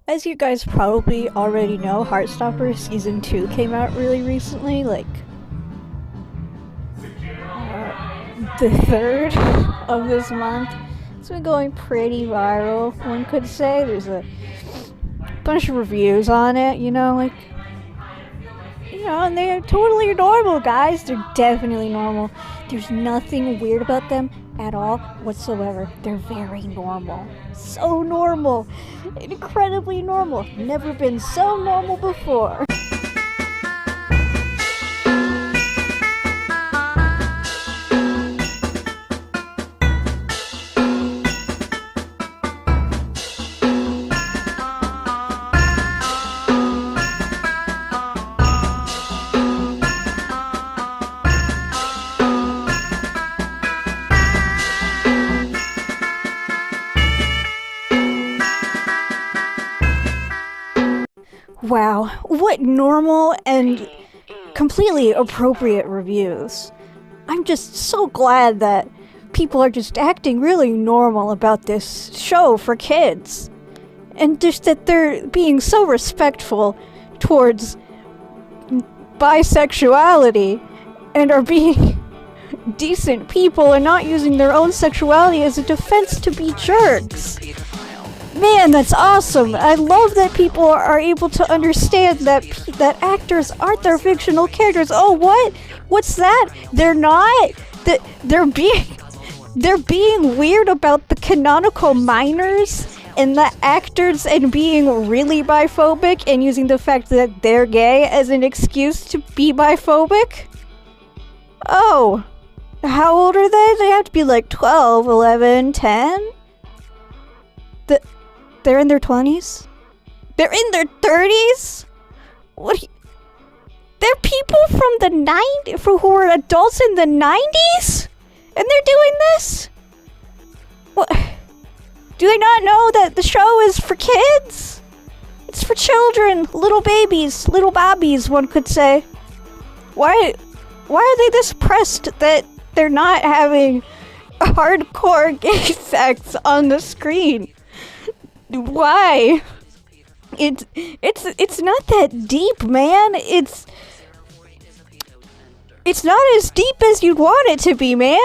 As you guys probably already know, Heartstopper Season 2 came out really recently, the 3rd of this month. It's been going pretty viral, one could say. There's a bunch of reviews on it, and they're totally normal, guys. They're definitely normal. There's nothing weird about them at all whatsoever. They're very normal. So normal. Incredibly normal. Never been so normal before. Wow, what normal and completely appropriate reviews. I'm just so glad that people are just acting really normal about this show for kids. And just that they're being so respectful towards bisexuality and are being decent people and not using their own sexuality as a defense to be jerks. Man, that's awesome! I love that people are able to understand that actors aren't their fictional characters. Oh, what? What's that? They're not. They're being weird about the canonical minors and the actors and being really biphobic and using the fact that they're gay as an excuse to be biphobic. Oh, how old are they? They have to be like 12, 11, 10? They're in their 20s? They're in their 30s? They're people from the 90s, who were adults in the 90s? And they're doing this? What? Do they not know that the show is for kids? It's for children, little babies, little bobbies, one could say. Why are they this pressed that they're not having hardcore gay sex on the screen? Why? It's not that deep, man. It's not as deep as you'd want it to be, man.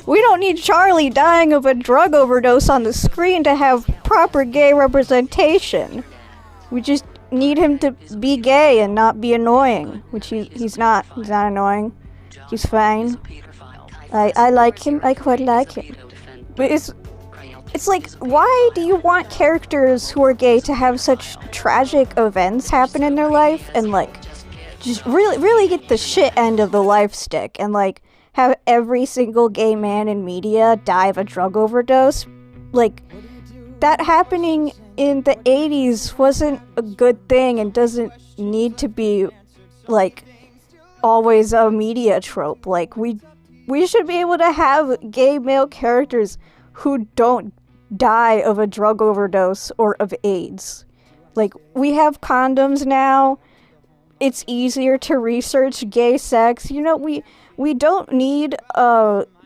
We don't need Charlie dying of a drug overdose on the screen to have proper gay representation. We just need him to be gay and not be annoying, which he's not. He's not annoying. He's fine. I like him. I quite like him. But it's like, why do you want characters who are gay to have such tragic events happen in their life and just really get the shit end of the life stick and have every single gay man in media die of a drug overdose? That happening in the 80s wasn't a good thing and doesn't need to be always a media trope. We should be able to have gay male characters who don't die of a drug overdose or of AIDS. We have condoms now. It's easier to research gay sex. We don't need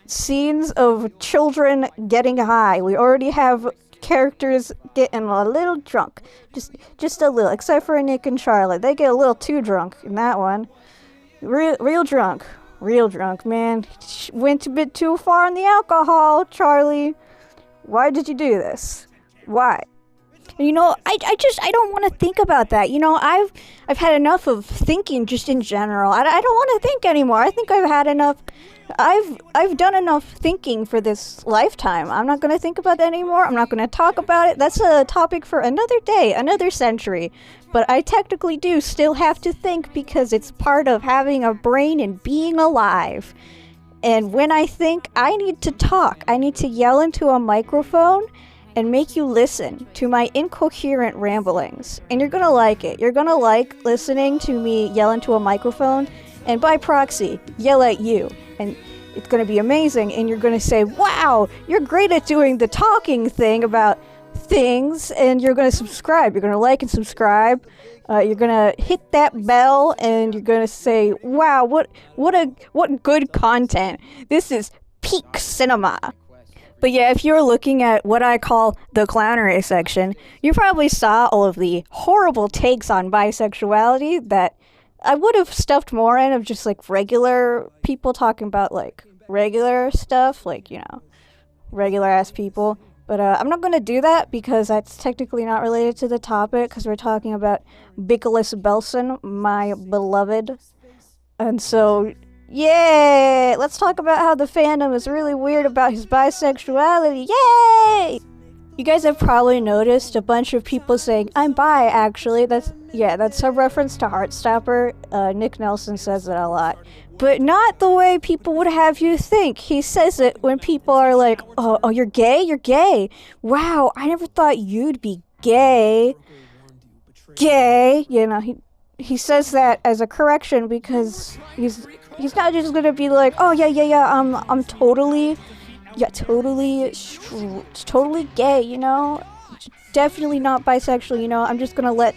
scenes of children getting high. We already have characters getting a little drunk. Just a little, except for Nick and Charlotte. They get a little too drunk in that one. Real drunk. Real drunk, man. Went a bit too far on the alcohol, Charlie. Why did you do this? Why? I don't want to think about that. I've had enough of thinking just in general. I don't want to think anymore. I think I've had enough. I've done enough thinking for this lifetime. I'm not going to think about that anymore. I'm not going to talk about it. That's a topic for another day, another century. But I technically do still have to think because it's part of having a brain and being alive. And when I think, I need to talk. I need to yell into a microphone and make you listen to my incoherent ramblings. And you're gonna like it. You're gonna like listening to me yell into a microphone and by proxy, yell at you. And it's gonna be amazing. And you're gonna say, wow, you're great at doing the talking thing about things. And you're gonna subscribe. You're gonna like and subscribe. You're gonna hit that bell and you're gonna say, wow, what good content. This is peak cinema. But yeah, if you're looking at what I call the clownery section, you probably saw all of the horrible takes on bisexuality that I would have stuffed more in, of just like regular people talking about like regular stuff, like, you know, regular ass people. But I'm not going to do that because that's technically not related to the topic, because we're talking about Nicholas Belson, my beloved. And so, yay! Let's talk about how the fandom is really weird about his bisexuality. Yay! You guys have probably noticed a bunch of people saying, I'm bi, actually. That's a reference to Heartstopper. Nick Nelson says it a lot. But not the way people would have you think. He says it when people are like, oh, you're gay? You're gay. Wow, I never thought you'd be gay. Gay. You know, he says that as a correction because he's not just gonna be like, oh, yeah, I'm totally gay, you know? Definitely not bisexual, you know? I'm just gonna let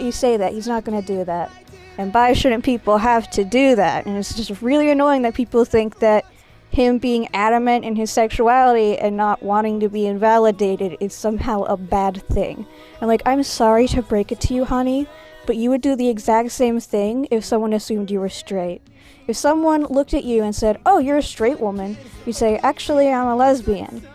you say that. He's not gonna do that. And bi shouldn't people have to do that? And it's just really annoying that people think that him being adamant in his sexuality and not wanting to be invalidated is somehow a bad thing. And like, I'm sorry to break it to you, honey, but you would do the exact same thing if someone assumed you were straight. If someone looked at you and said, oh, you're a straight woman, you'd say, actually, I'm a lesbian.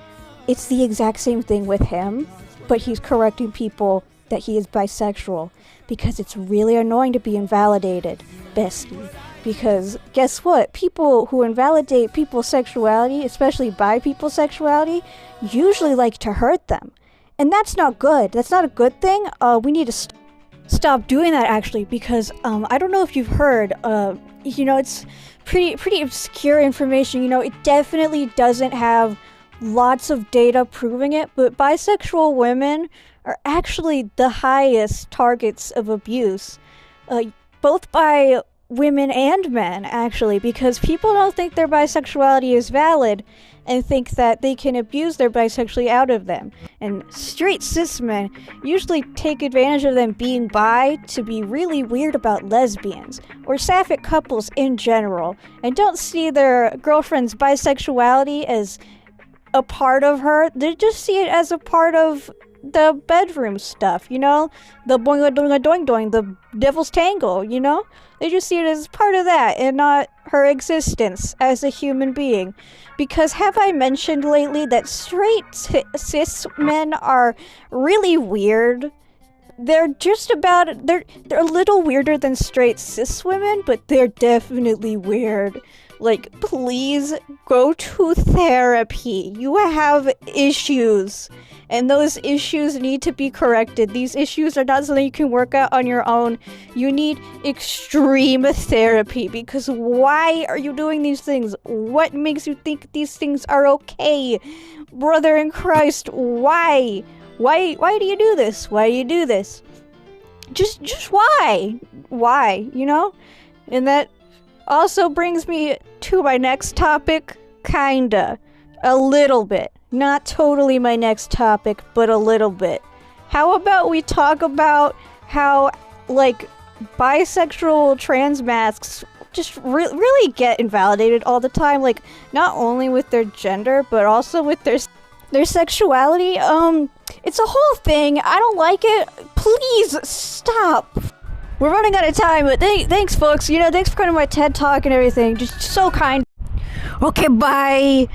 It's the exact same thing with him, but he's correcting people that he is bisexual, because it's really annoying to be invalidated, bestie. Because guess what? People who invalidate people's sexuality, especially bi people's sexuality, usually like to hurt them. And that's not good. That's not a good thing. We need to stop doing that, actually, because I don't know if you've heard, you know, it's pretty obscure information. You know, it definitely doesn't have lots of data proving it, but bisexual women are actually the highest targets of abuse, both by women and men, actually, because people don't think their bisexuality is valid and think that they can abuse their bisexuality out of them. And straight cis men usually take advantage of them being bi to be really weird about lesbians or sapphic couples in general, and don't see their girlfriend's bisexuality as a part of her. They just see it as a part of the bedroom stuff, you know? The boing-a-doing-a-doing-doing, the devil's tangle, you know? They just see it as part of that and not her existence as a human being. Because have I mentioned lately that straight cis men are really weird? They're a little weirder than straight cis women, but they're definitely weird. Like, please go to therapy. You have issues, and those issues need to be corrected. These issues are not something you can work out on your own. You need extreme therapy, because why are you doing these things? What makes you think these things are okay? Brother in Christ, why? Why do you do this? Why do you do this? Just why? Why, you know? And that also brings me to my next topic, kinda. A little bit. Not totally my next topic, but a little bit. How about we talk about how, like, bisexual trans masks just really get invalidated all the time, like, not only with their gender, but also with their sexuality. It's a whole thing. I don't like it. Please stop. We're running out of time, but thanks, folks. You know, thanks for coming to my TED Talk and everything. Just so kind. Okay, bye.